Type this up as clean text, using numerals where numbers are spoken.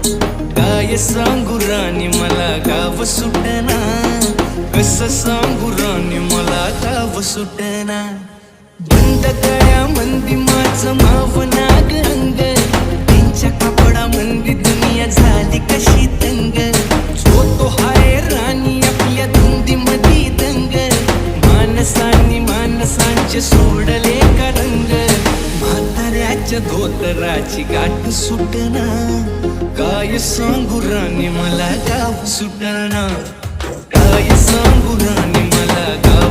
काय सांगू राणी मला गाव सुटना, कसं सांगू राणी मला गाव सुटना. बंद गळ्या मंदी माझं माव नाग रंग, त्यांच्या कापडा मंदी दुनिया झाली कशी तंग. जो तो हाय राणी आपल्या धुंदी मधी दंग, माणसांनी माणसांचे सोडले का रंग. म्हाताऱ्याच्या धोतराची गाठ सुटना, काय सांगू राणी मला गाव सुटना. काय सांगू राणी मला गाव